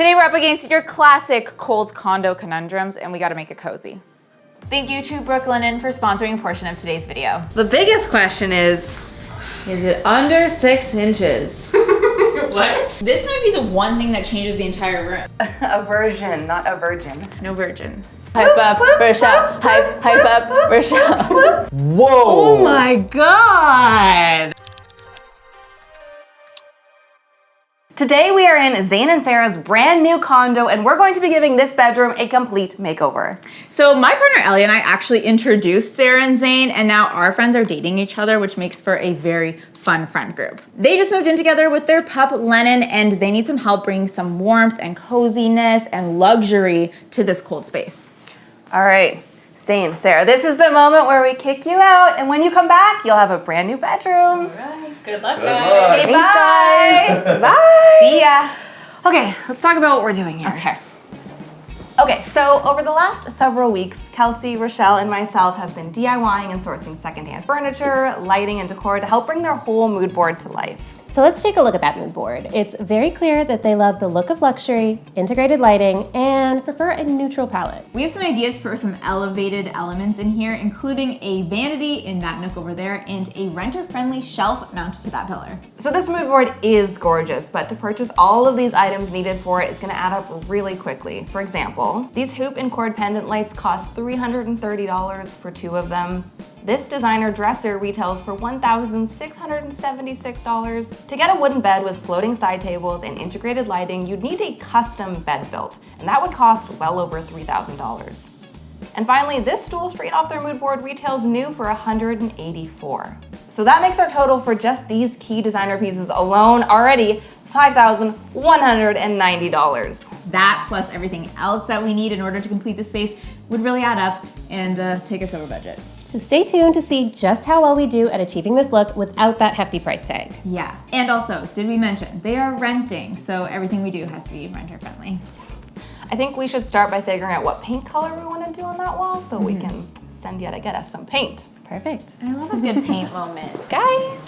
Today we're up against your classic cold condo conundrums, and we gotta make it cozy. Thank you to Brooklinen for sponsoring a portion of today's video. The biggest question is it under 6 inches? What? This might be the one thing that changes the entire room. A virgin, not a virgin. No virgins. Hype up, Rochelle. Hype up, Rochelle. Whoa! Oh my God! Today we are in Zain and Sarah's brand new condo, and we're going to be giving this bedroom a complete makeover. So my partner Ellie and I actually introduced Sarah and Zain, and now our friends are dating each other, which makes for a very fun friend group. They just moved in together with their pup Lennon, and they need some help bringing some warmth and coziness and luxury to this cold space. All right, Zain, Sarah, this is the moment where we kick you out, and when you come back, you'll have a brand new bedroom. All right, good luck, Good guys. luck. Okay, Thanks, bye. Bye. See ya. Okay, let's talk about what we're doing here. Okay, so over the last several weeks, Kelsey, Rochelle, and myself have been DIYing and sourcing secondhand furniture, lighting, and decor to help bring their whole mood board to life. So let's take a look at that mood board. It's very clear that they love the look of luxury, integrated lighting, and prefer a neutral palette. We have some ideas for some elevated elements in here, including a vanity in that nook over there and a renter-friendly shelf mounted to that pillar. So this mood board is gorgeous, but to purchase all of these items needed for it is gonna add up really quickly. For example, these hoop and cord pendant lights cost $330 for 2 of them. This designer dresser retails for $1,676. To get a wooden bed with floating side tables and integrated lighting, you'd need a custom bed built, and that would cost well over $3,000. And finally, this stool straight off their mood board retails new for $184. So that makes our total for just these key designer pieces alone already $5,190. That plus everything else that we need in order to complete the space would really add up and take us over budget. So stay tuned to see just how well we do at achieving this look without that hefty price tag. Yeah, and also, did we mention, they are renting, so everything we do has to be renter friendly. I think we should start by figuring out what paint color we want to do on that wall so we can send you to get us some paint. Perfect. I love a good paint moment. Guys!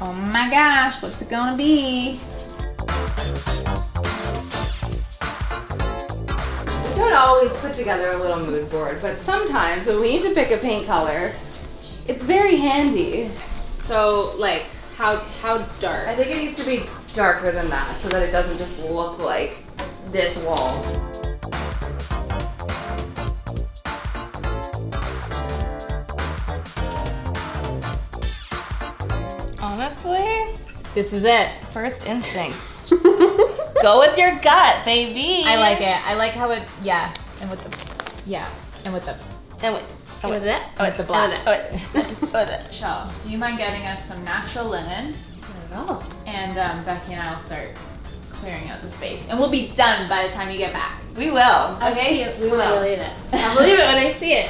Oh my gosh, what's it gonna be? We don't always put together a little mood board, but sometimes when we need to pick a paint color, it's very handy. So like, how dark? I think it needs to be darker than that so that it doesn't just look like this wall. Honestly, This is it. first instincts. Just go with your gut, baby. I like it. I like how it, yeah, and with the, yeah, and with the, And with that, with the black. So, do you mind getting us some natural linen? Oh. And Becky and I will start clearing out the space. And we'll be done by the time you get back. We will. Okay? We will believe it. I'll believe it when I see it.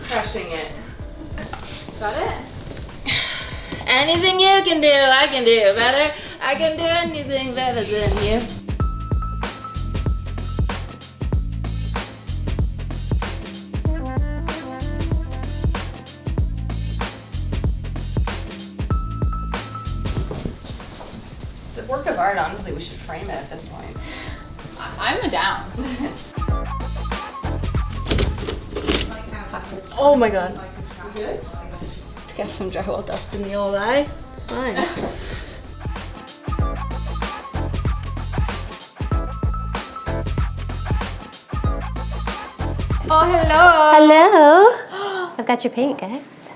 Crushing it. Got it? Anything you can do, I can do better. I can do anything better than you. It's a work of art, honestly. We should frame it at this point. I'm a down. Oh my god. You good? Got some drywall dust in the old eye. It's fine. Oh, hello. Hello. I've got your paint, guys.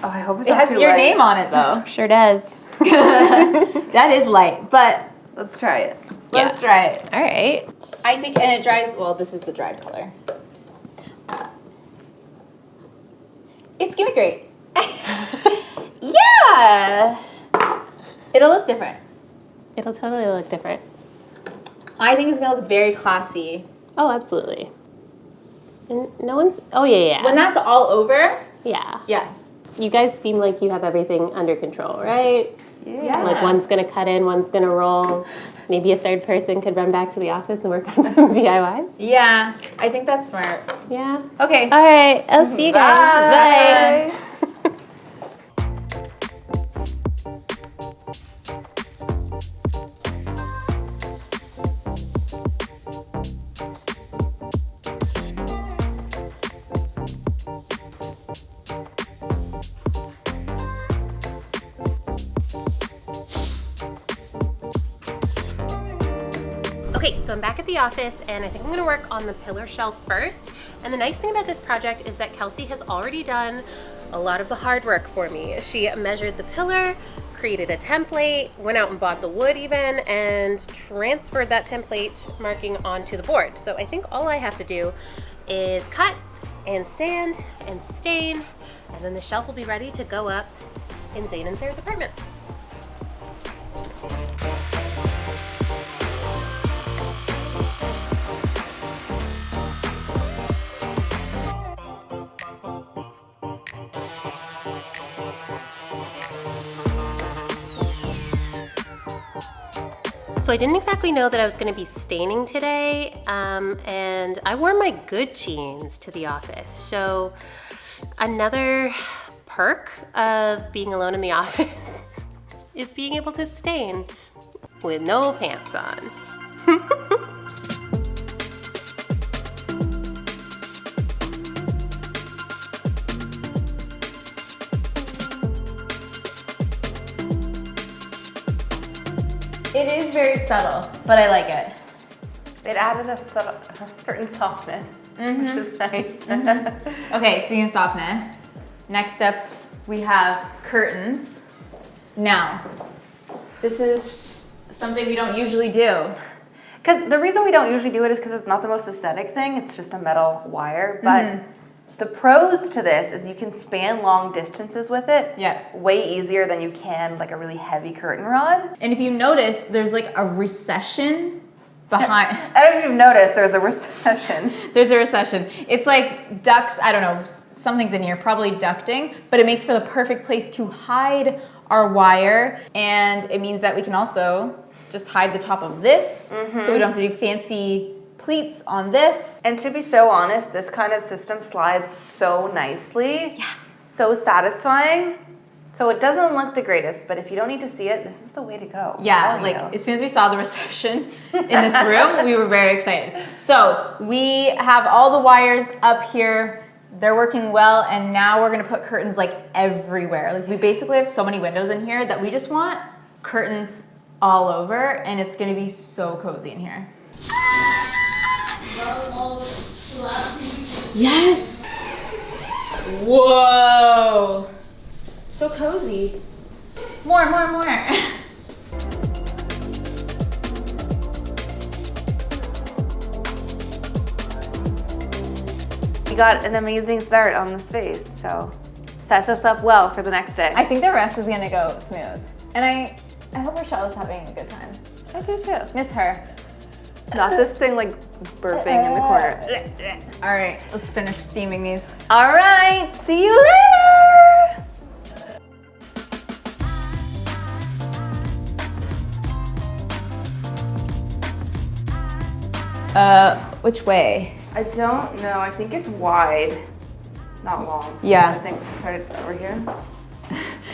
Oh, I hope it's It not has too your light. name on it though. Sure does. That is light, but Let's try it. let's try it. All right. I think, and it dries, well, this is the dried color. It's gonna be great. Yeah! It'll look different. It'll totally look different. I think it's gonna look very classy. Oh, absolutely. And no one's, oh yeah. When that's all over, Yeah. yeah. You guys seem like you have everything under control, right? Yeah. Like one's gonna cut in, one's gonna roll. Maybe a third person could run back to the office and work on some DIYs. Yeah, I think that's smart. Yeah. Okay. All right. I'll see you guys. Bye. Bye. Okay, so I'm back at the office and I think I'm gonna work on the pillar shelf first. And the nice thing about this project is that Kelsey has already done a lot of the hard work for me. She measured the pillar, created a template, went out and bought the wood even, and transferred that template marking onto the board. So I think all I have to do is cut and sand and stain, and then the shelf will be ready to go up in Zain and Sarah's apartment. So I didn't exactly know that I was going to be staining today, and I wore my good jeans to the office. So another perk of being alone in the office is being able to stain with no pants on. It is very subtle, but I like it. It added a certain softness, which is nice. Okay, speaking of softness, next up we have curtains. Now, this is something we don't usually do. Because the reason we don't usually do it is because it's not the most aesthetic thing. It's just a metal wire. But the pros to this is you can span long distances with it. Yeah. Way easier than you can like a really heavy curtain rod. And if you notice, there's like a recession behind. I don't know if you've noticed, there's a recession. There's a recession. It's like ducts, I don't know, something's in here, probably ducting, but it makes for the perfect place to hide our wire. And it means that we can also just hide the top of this, so we don't have to do fancy pleats on this. And to be so honest, this kind of system slides so nicely. Yeah. So satisfying. So it doesn't look the greatest, but if you don't need to see it, this is the way to go. Yeah, like as soon as we saw the recession in this room, we were very excited. So we have all the wires up here. They're working well, and now we're gonna put curtains like everywhere. Like we basically have so many windows in here that we just want curtains all over, and it's gonna be so cozy in here. Yes! Whoa! So cozy. More. We got an amazing start on the space, so sets us up well for the next day. I think the rest is gonna go smooth. And I hope Rochelle's having a good time. I do too. Miss her. Not this thing like burping in the corner. All right, let's finish steaming these. All right, see you later. Which way? I don't know. I think it's wide, not long. Yeah. So I think let's start it over here.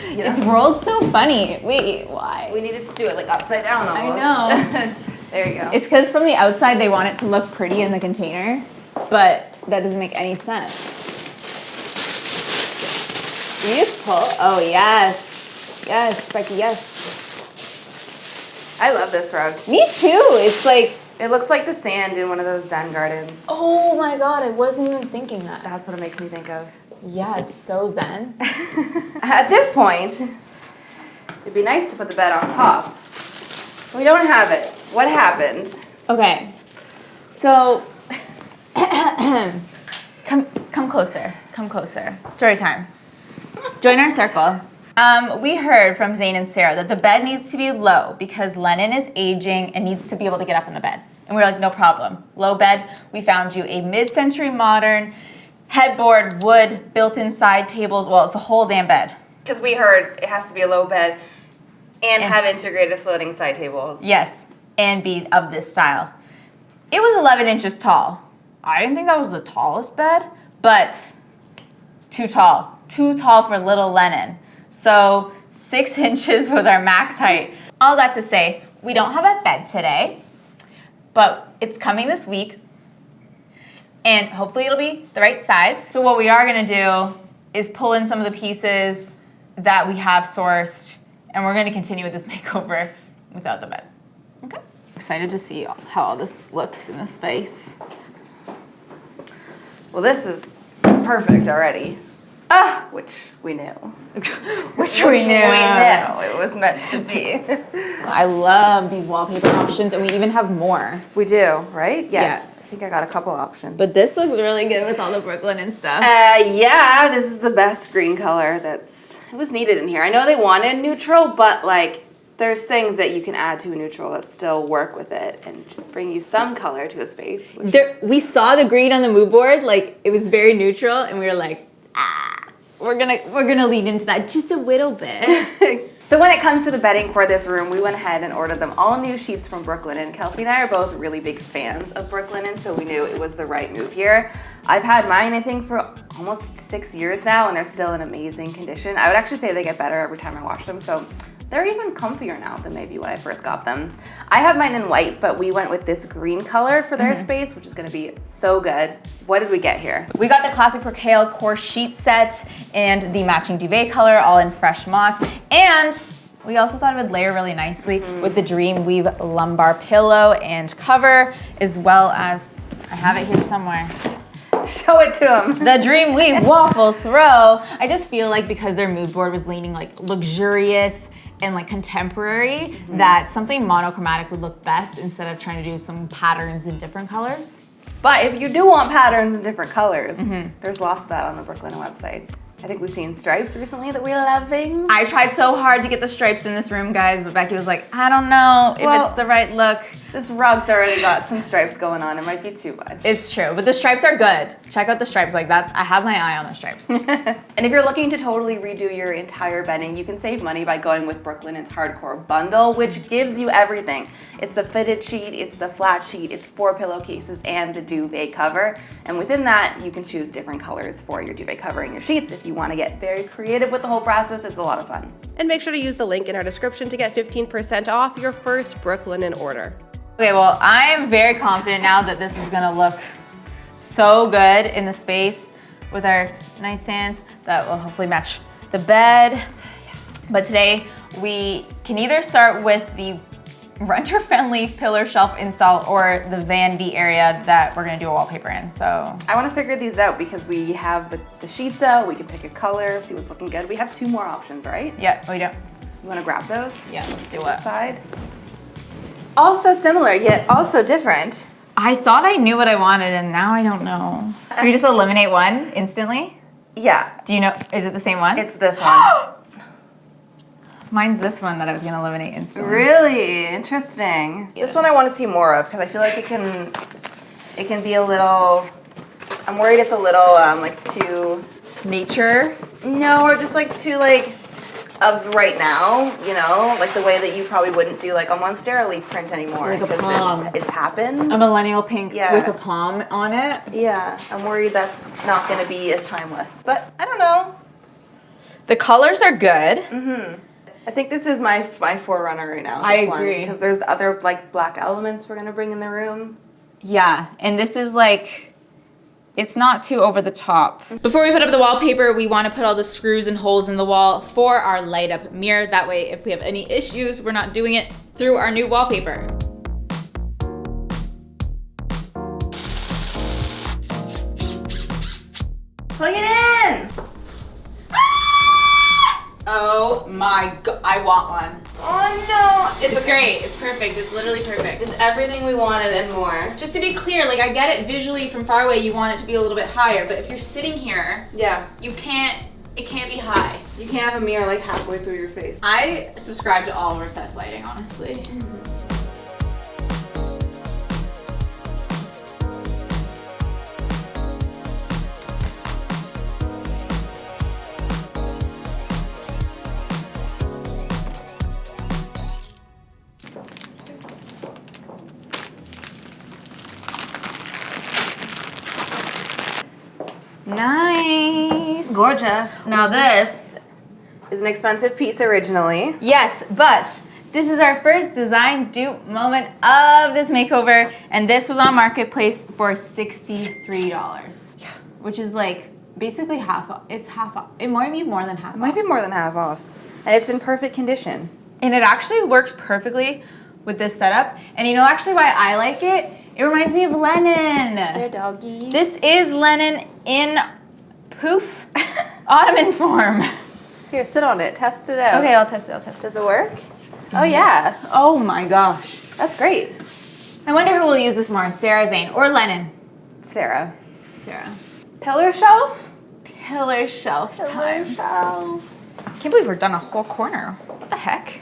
It's rolled so funny. Wait, why? We needed to do it like upside down almost. I know. There you go. It's because from the outside they want it to look pretty in the container, but that doesn't make any sense. You just pull. Oh, yes. Yes, Becky, yes. I love this rug. Me too. It's like, It looks like the sand in one of those Zen gardens. oh my God, I wasn't even thinking that. That's what it makes me think of. Yeah, it's so zen. At this point, it'd be nice to put the bed on top. We don't have it. What happened? Okay, so come closer. Come closer. Story time. Join our circle. We heard from Zain and Sarah that the bed needs to be low because Lennon is aging and needs to be able to get up in the bed. And we were like, no problem. Low bed. We found you a mid-century modern headboard, wood, built-in side tables. Well, it's a whole damn bed. Because we heard it has to be a low bed and have integrated floating side tables. Yes, and be of this style. It was 11 inches tall. I didn't think that was the tallest bed, but too tall. Too tall for little Lennon. So 6 inches was our max height. All that to say, we don't have a bed today, but it's coming this week, and hopefully it'll be the right size. So what we are gonna do is pull in some of the pieces that we have sourced, and we're gonna continue with this makeover without the bed. Okay? excited to see how all this looks in the space. Well, this is perfect already. Which we knew. Which we knew. It was meant to be. I love these wallpaper options, and we even have more. We do, right? Yes. Yeah. I think I got a couple options. But this looks really good with all the Brooklyn and stuff. Yeah, this is the best green color it was needed in here. I know they wanted neutral, but like there's things that you can add to a neutral that still work with it and bring you some color to a space. We saw the green on the mood board, like it was very neutral, and we were like, we're gonna lean into that just a little bit. So when it comes to the bedding for this room, we went ahead and ordered them all new sheets from Brooklinen. Kelsey and I are both really big fans of Brooklinen, so we knew it was the right move here. I've had mine, I think, for almost 6 years now, and they're still in amazing condition. I would actually say they get better every time I wash them, so they're even comfier now than maybe when I first got them. I have mine in white, but we went with this green color for their space, which is gonna be so good. What did we get here? We got the classic percale core sheet set and the matching duvet color, all in fresh moss. And we also thought it would layer really nicely with the Dream Weave lumbar pillow and cover, as well as, I have it here somewhere. Show it to them. The Dream Weave waffle throw. I just feel like because their mood board was leaning like luxurious and like contemporary, that something monochromatic would look best instead of trying to do some patterns in different colors. But if you do want patterns in different colors, there's lots of that on the Brooklinen website. I think we've seen stripes recently that we're loving. I tried so hard to get the stripes in this room, guys, but Becky was like, I don't know if it's the right look. This rug's already got some stripes going on. It might be too much. It's true, but the stripes are good. Check out the stripes like that. I have my eye on the stripes. And if you're looking to totally redo your entire bedding, you can save money by going with Brooklinen's Hardcore Bundle, which gives you everything. It's the fitted sheet, it's the flat sheet, it's 4 pillowcases, and the duvet cover. And within that, you can choose different colors for your duvet cover and your sheets. If you want to get very creative with the whole process, it's a lot of fun. And make sure to use the link in our description to get 15% off your first Brooklinen order. Okay, well, I'm very confident now that this is gonna look so good in the space with our nightstands that will hopefully match the bed. But today, we can either start with the renter-friendly pillar shelf install or the vanity area that we're gonna do a wallpaper in, so. I want to figure these out because we have the sheets out, we can pick a color, see what's looking good. We have 2 more options, right? Yeah, we do. You want to grab those? Yeah, let's do This it. side. Also similar, yet also different. I thought I knew what I wanted and now I don't know. Should we just eliminate one instantly? Yeah, Do you know, is it the same one? it's this one. Mine's this one that I was gonna eliminate instantly. Really interesting. This one I want to see more of because I feel like it can be a little. I'm worried it's a little like too. Nature. No, or just like too like of right now. You know, like the way that you probably wouldn't do like a Monstera leaf print anymore. Like a because palm. It's happened. A millennial pink Yeah. with a palm on it. Yeah, I'm worried that's not going to be as timeless. But I don't know. The colors are good. I think this is my forerunner right now. I This agree. because there's other like black elements we're gonna bring in the room. Yeah, and this is like, it's not too over the top. Before we put up the wallpaper, we want to put all the screws and holes in the wall for our light up mirror. That way, if we have any issues, we're not doing it through our new wallpaper. Plug it in. Oh my god, I want one. Oh no! It's great, it's perfect, it's literally perfect. It's everything we wanted and more. Just to be clear, like I get it visually from far away, you want it to be a little bit higher, but if you're sitting here, Yeah. it can't be high. You can't have a mirror like halfway through your face. I subscribe to all recessed lighting, honestly. Nice. Gorgeous. Now this is an expensive piece originally. Yes, but this is our first design dupe moment of this makeover, and this was on Marketplace for $63, which is like basically half off. It's half off. It might be more than half It might be more than half off. And it's in perfect condition. And it actually works perfectly with this setup. And you know actually why I like it? It reminds me of Lennon. They're doggy. This is Lennon in poof ottoman form. Here, sit on it. Test it out. Okay, I'll test it. Does it work? Oh, yeah. Oh my gosh. That's great. I wonder who will use this more, Sarah, Zain, or Lennon? Sarah. Sarah. Pillar shelf? Pillar shelf time. Shelf. Can't believe we're done a whole corner. What the heck?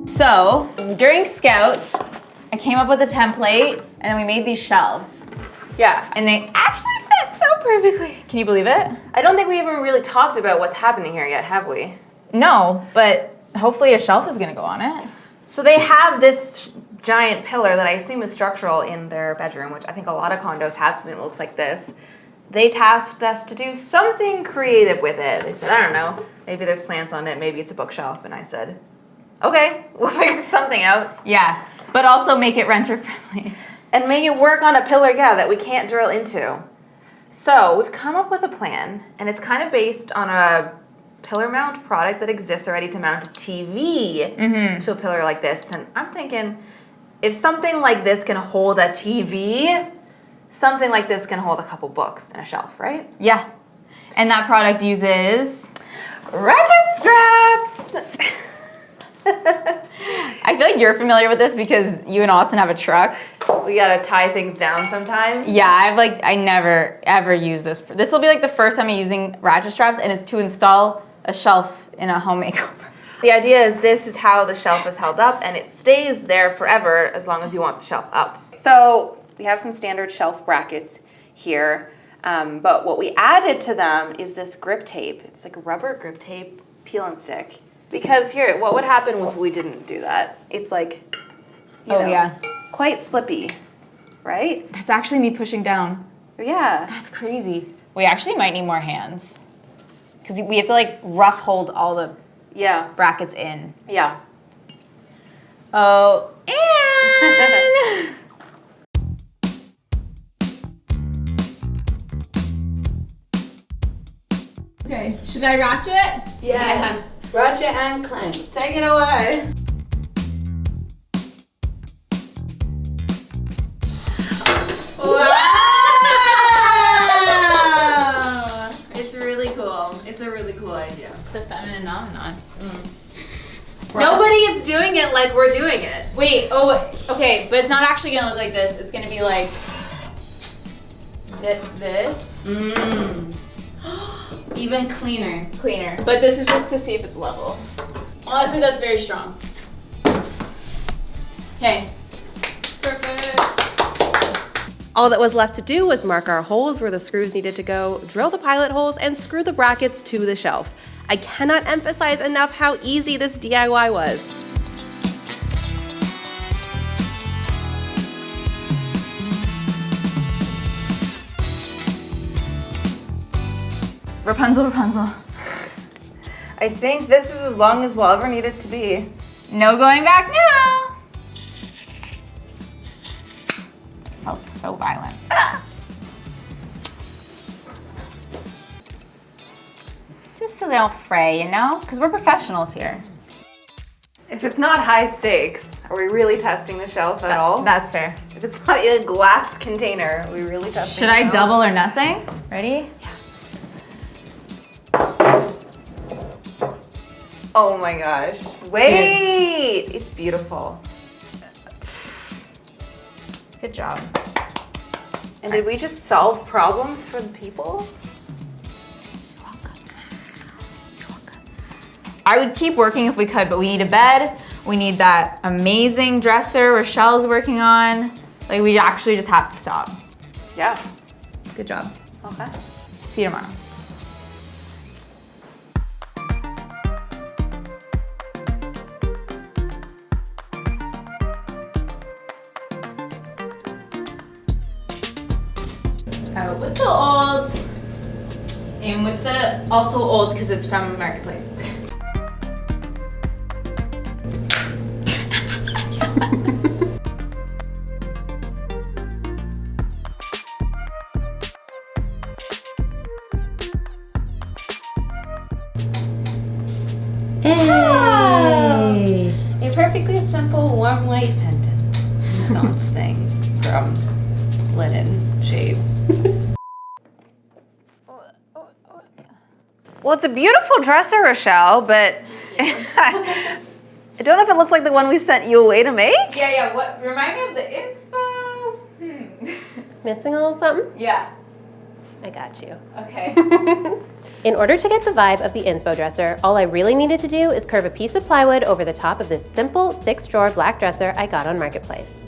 So, during Scout, I came up with a template and then we made these shelves. Yeah. And they actually fit so perfectly. Can you believe it? I don't think we even really talked about what's happening here yet, have we? No, but hopefully a shelf is gonna go on it. So they have this giant pillar that I assume is structural in their bedroom, which I think a lot of condos have something that looks like this. They tasked us to do something creative with it. They said, I don't know, maybe there's plants on it, maybe it's a bookshelf. And I said, okay, we'll figure something out. Yeah, but also make it renter friendly. And make it work on a pillar, that we can't drill into. So we've come up with a plan, and it's kind of based on a pillar mount product that exists already to mount a TV to a pillar like this. And I'm thinking, if something like this can hold a TV, something like this can hold a couple books and a shelf, right? Yeah, and that product uses Ratchet straps! I feel like you're familiar with this because you and Austin have a truck. We gotta tie things down sometimes. Yeah, I never ever use this. This will be like the first time I'm using ratchet straps, and it's to install a shelf in a home makeover. The idea is this is how the shelf is held up, and it stays there forever as long as you want the shelf up. So we have some standard shelf brackets here, but what we added to them is this grip tape. It's like rubber grip tape, peel and stick. Because here, what would happen if we didn't do that? It's like, you know, quite slippy, right? That's actually me pushing down. Yeah. That's crazy. We actually might need more hands because we have to like rough hold all the brackets in. Yeah. Oh, and okay, should I ratchet? Yes. Ratchet and clank. Take it away. Wow! It's really cool. It's a really cool idea. It's a feminine phenomenon. Nobody is doing it like we're doing it. Wait, okay, but it's not actually gonna look like this. It's gonna be like this. Even cleaner. Cleaner. But this is just to see if it's level. Honestly, that's very strong. Okay. Perfect. All that was left to do was mark our holes where the screws needed to go, drill the pilot holes, and screw the brackets to the shelf. I cannot emphasize enough how easy this DIY was. Rapunzel. I think this is as long as we'll ever need it to be. No going back now. Felt so violent. Just so they don't fray, you know? Because we're professionals here. If it's not high stakes, are we really testing the shelf at all? That's fair. If it's not in a glass container, are we really testing Should the I shelf? double or nothing? Ready? Oh my gosh. Wait! It's beautiful. Good job. And did we just solve problems for the people? I would keep working if we could, but we need a bed. We need that amazing dresser Rochelle's working on. Like, we actually just have to stop. Yeah. Good job. Okay. See you tomorrow. Out with the old, in with the also old because it's from Marketplace. simple warm white pendant. Sconce thing from linen shade. Well, it's a beautiful dresser, Rochelle, but I don't know if it looks like the one we sent you away to make. Yeah, what? Remind me of the inspo. Missing a little something? Yeah. I got you. Okay. In order to get the vibe of the inspo dresser, all I really needed to do is curve a piece of plywood over the top of this simple 6-drawer black dresser I got on Marketplace.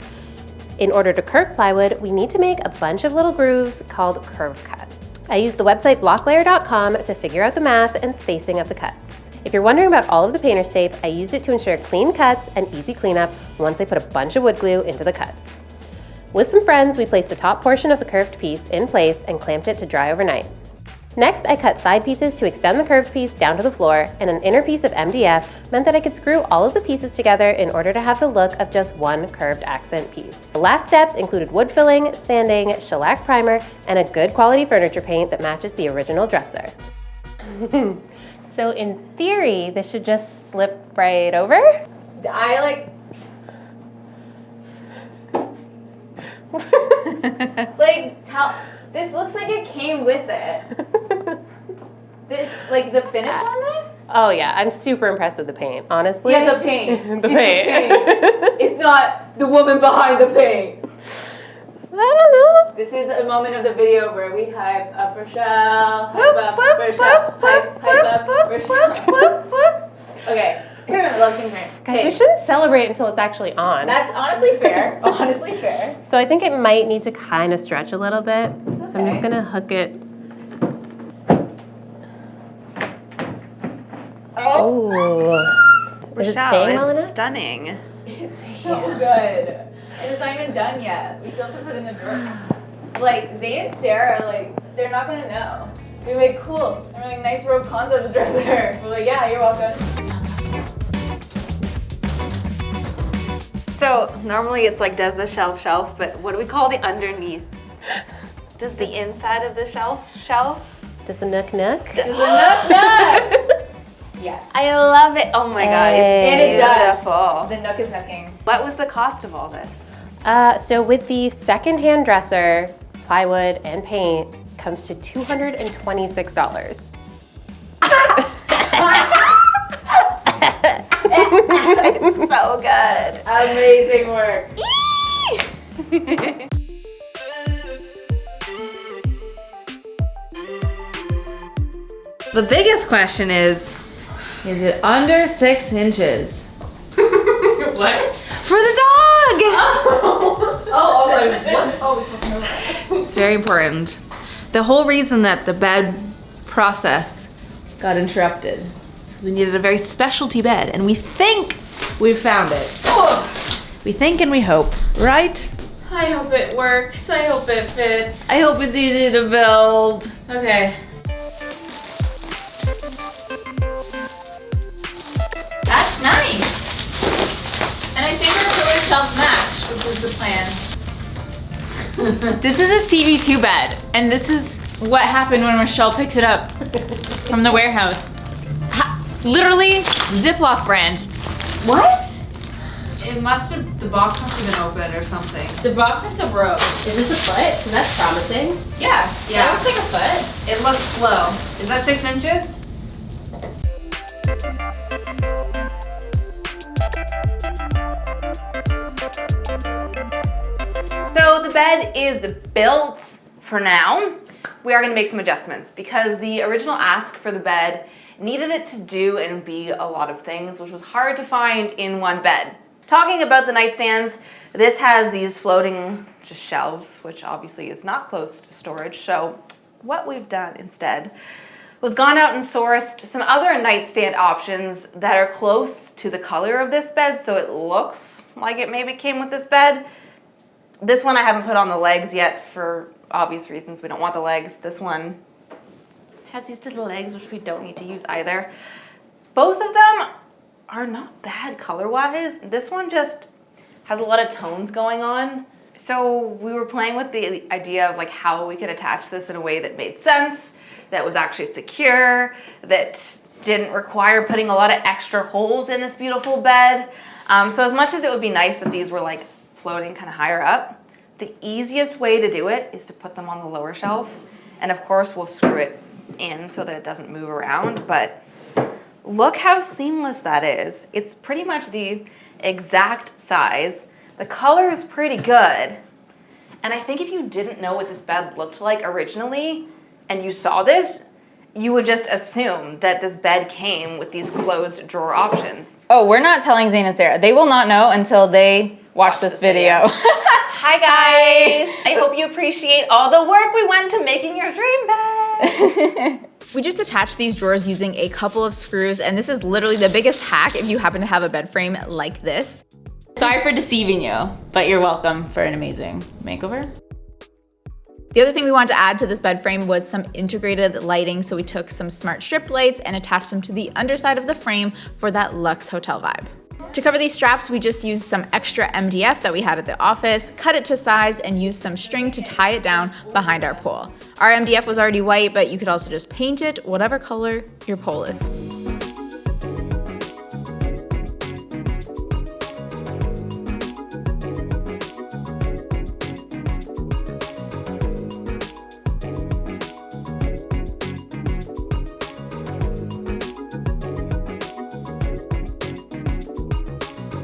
In order to curve plywood, we need to make a bunch of little grooves called curve cuts. I used the website blocklayer.com to figure out the math and spacing of the cuts. If you're wondering about all of the painter's tape, I used it to ensure clean cuts and easy cleanup once I put a bunch of wood glue into the cuts. With some friends, we placed the top portion of the curved piece in place and clamped it to dry overnight. Next, I cut side pieces to extend the curved piece down to the floor, and an inner piece of MDF meant that I could screw all of the pieces together in order to have the look of just one curved accent piece. The last steps included wood filling, sanding, shellac primer, and a good quality furniture paint that matches the original dresser. So in theory, this should just slip right over? This looks like it came with it. This, like the finish on this? Oh yeah, I'm super impressed with the paint, honestly. Yeah, the paint. The paint. It's not the woman behind the paint. I don't know. This is a moment of the video where we hype up Rochelle, hype up Rochelle, hype up Rochelle. Okay, let's continue. Guys, we shouldn't celebrate until it's actually on. That's honestly fair. Honestly fair. So I think it might need to kind of stretch a little bit. So I'm just gonna hook it. Oh. Is it staying well enough? Stunning. It's so good. And it's not even done yet. We still have to put it in the drawer. Like, Zain and Sarah, like, they're not gonna know. They're like, cool. They're like, nice robe concept dresser. We're like, yeah, you're welcome. So normally it's like, does the shelf, but what do we call the underneath? Does the inside of the shelf? Does the nook? Does the nook? Yes. I love it. Oh my God, And it it's does. beautiful. The nook is nooking. What was the cost of all this? So with the secondhand dresser, plywood, and paint, comes to $226. It's so good. Amazing work. The biggest question is it under 6 inches? What? For the dog! It's very important. The whole reason that the bed process got interrupted is because we needed a very specialty bed, and we think we've found it. We think and we hope, right? I hope it works. I hope it fits. I hope it's easy to build. Okay. That's nice. And I think our pillar shelves match, which was the plan. This is a CB2 bed, and this is what happened when Rochelle picked it up from the warehouse. Literally, Ziploc brand. What? The box must have been open or something. The box must have broke. Is this a foot? 'Cause that's promising. Yeah. Yeah. It looks like a foot. It looks low. Is that 6 inches? So the bed is built for now. We are gonna make some adjustments because the original ask for the bed needed it to do and be a lot of things, which was hard to find in one bed. Talking about the nightstands, this has these floating just shelves, which obviously is not close to storage. So what we've done instead was gone out and sourced some other nightstand options that are close to the color of this bed, so it looks like it maybe came with this bed. This one I haven't put on the legs yet for obvious reasons. We don't want the legs. This one has these little legs, which we don't need to use either. Both of them are not bad color-wise. This one just has a lot of tones going on. So we were playing with the idea of like how we could attach this in a way that made sense, that was actually secure, that didn't require putting a lot of extra holes in this beautiful bed. So as much as it would be nice that these were like floating kind of higher up, the easiest way to do it is to put them on the lower shelf. And of course we'll screw it in so that it doesn't move around, but look how seamless that is. It's pretty much the exact size. The color is pretty good. And I think if you didn't know what this bed looked like originally and you saw this, you would just assume that this bed came with these closed drawer options. Oh, we're not telling Zain and Sarah. They will not know until they watch this video. Hi guys! I hope you appreciate all the work we went to making your dream bed. We just attached these drawers using a couple of screws, and this is literally the biggest hack if you happen to have a bed frame like this. Sorry for deceiving you, but you're welcome for an amazing makeover. The other thing we wanted to add to this bed frame was some integrated lighting, so we took some smart strip lights and attached them to the underside of the frame for that luxe hotel vibe. To cover these straps, we just used some extra MDF that we had at the office, cut it to size, and used some string to tie it down behind our pole. Our MDF was already white, but you could also just paint it whatever color your pole is.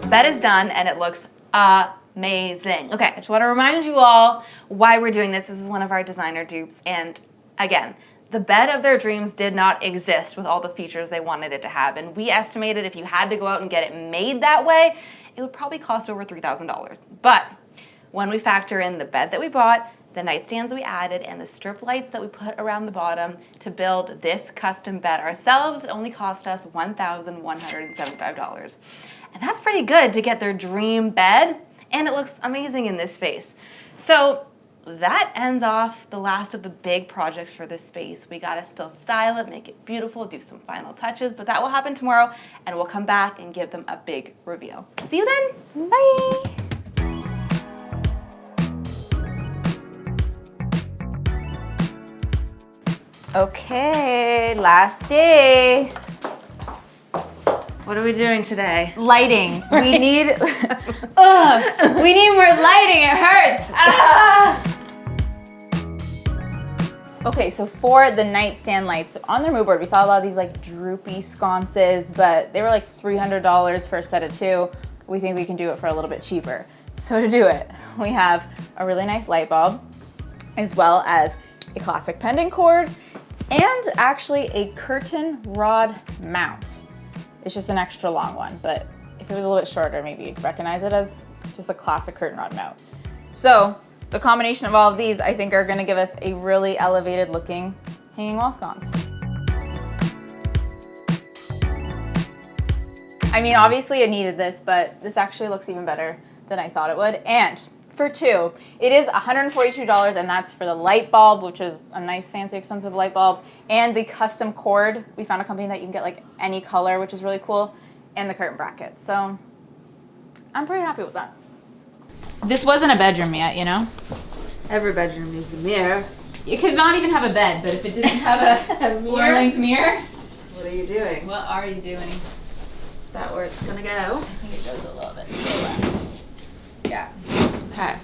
Bed is done and it looks amazing. Okay, I just want to remind you all why we're doing this. This is one of our designer dupes, and again, the bed of their dreams did not exist with all the features they wanted it to have, and we estimated if you had to go out and get it made that way, it would probably cost over $3,000. But when we factor in the bed that we bought, the nightstands we added, and the strip lights that we put around the bottom to build this custom bed ourselves, it only cost us $1,175. And that's pretty good to get their dream bed, and it looks amazing in this space. So that ends off the last of the big projects for this space. We gotta still style it, make it beautiful, do some final touches, but that will happen tomorrow, and we'll come back and give them a big reveal. See you then, bye! Okay, last day. What are we doing today? Lighting. We need, we need more lighting, it hurts. Okay, so for the nightstand lights, on their mood board, we saw a lot of these like droopy sconces, but they were like $300 for a set of 2. We think we can do it for a little bit cheaper. So to do it, we have a really nice light bulb, as well as a classic pendant cord, and actually a curtain rod mount. It's just an extra long one, but if it was a little bit shorter, maybe you'd recognize it as just a classic curtain rod mount. So the combination of all of these, I think, are gonna give us a really elevated looking hanging wall sconce. I mean, obviously it needed this, but this actually looks even better than I thought it would. And for 2, it is $142, and that's for the light bulb, which is a nice, fancy, expensive light bulb, and the custom cord. We found a company that you can get like any color, which is really cool, and the curtain bracket. So I'm pretty happy with that. This wasn't a bedroom yet, you know? Every bedroom needs a mirror. You could not even have a bed, but if it didn't have a floor-length mirror. What are you doing? What are you doing? Is that where it's gonna go? I think it goes a little bit to the left. Yeah. Okay.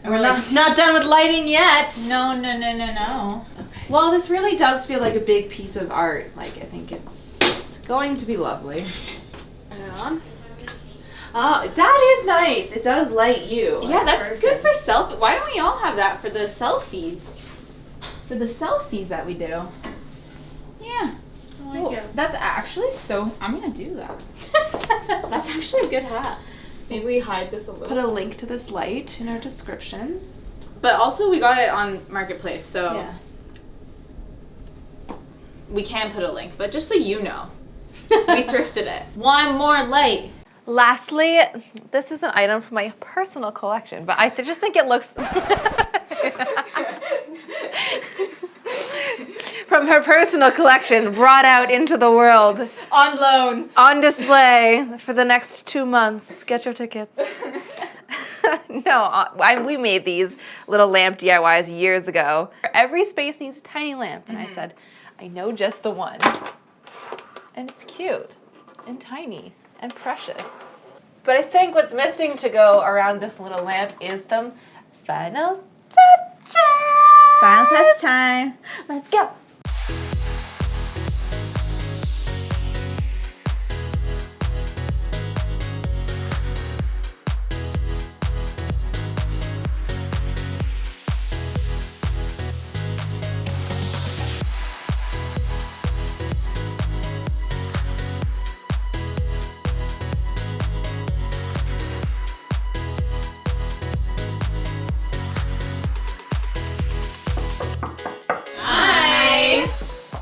And we're not done with lighting yet. No. Okay. Well, this really does feel like a big piece of art. Like, I think it's going to be lovely. Turn it on. Oh, that is nice. It does light you. Yeah, that's good for selfie. Why don't we all have that for the selfies? For the selfies that we do. Yeah. I like it. That's actually so, I'm gonna do that. That's actually a good hat. Maybe we hide this a little. Put a link to this light in our description. But also we got it on Marketplace, so Yeah. we can put a link, but just so you know, we thrifted it. One more light. Lastly, this is an item from my personal collection, but I just think it looks... From her personal collection, brought out into the world. On loan. On display for the next 2 months. Get your tickets. No, we made these little lamp DIYs years ago. Every space needs a tiny lamp, and I said, I know just the one. And it's cute and tiny and precious. But I think what's missing to go around this little lamp is some final touches. Final test time. Let's go.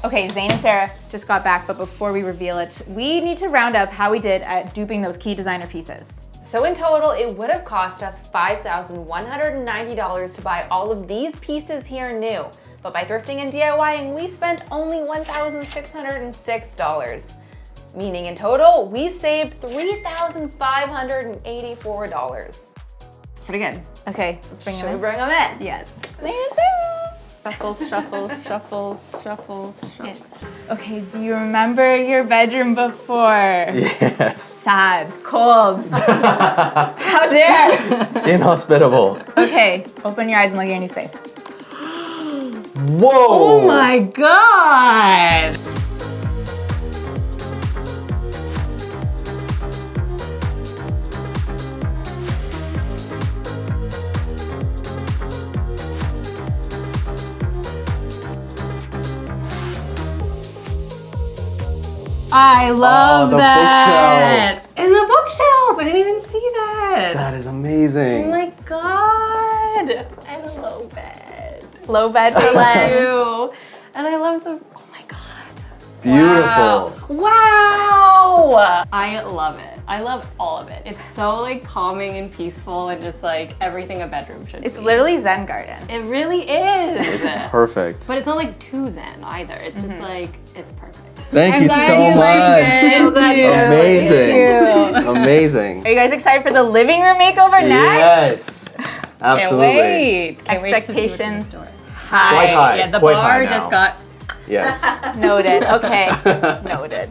Okay, Zain and Sarah just got back, but before we reveal it, we need to round up how we did at duping those key designer pieces. So in total, it would have cost us $5,190 to buy all of these pieces here new. But by thrifting and DIYing, we spent only $1,606. Meaning in total, we saved $3,584. It's pretty good. Okay, let's bring them in. Should we bring them in? Yes. Zain and Sarah. Shuffles, shuffles, shuffles, shuffles, shuffles. Okay, do you remember your bedroom before? Yes. Sad, cold. How dare! Inhospitable. Okay, open your eyes and look at your new space. Whoa! Oh my god! I love the that. And the bookshelf. I didn't even see that. That is amazing. Oh my god. And a low bed. Low bed for Len. Ew. And I love the, oh my god. Beautiful. Wow. I love it. I love all of it. It's so like calming and peaceful and just like everything a bedroom should It's be. literally Zen garden. It really is. It's perfect. But it's not like too zen either. It's just like, it's perfect. Thank I'm you glad so you liked much. it. So glad you Amazing. Amazing. Are you guys excited for the living room makeover next? Yes. Absolutely. Can't wait to see what's in the Expectations store. high. Quite high. Yeah, the Quite bar high just now. got. Yes. Noted. Okay. Noted.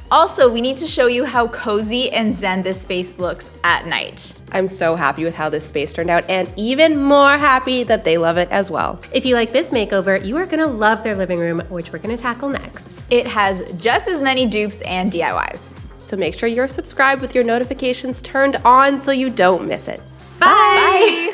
Also, we need to show you how cozy and zen this space looks at night. I'm so happy with how this space turned out and even more happy that they love it as well. If you like this makeover, you are gonna love their living room, which we're gonna tackle next. It has just as many dupes and DIYs. So make sure you're subscribed with your notifications turned on so you don't miss it. Bye.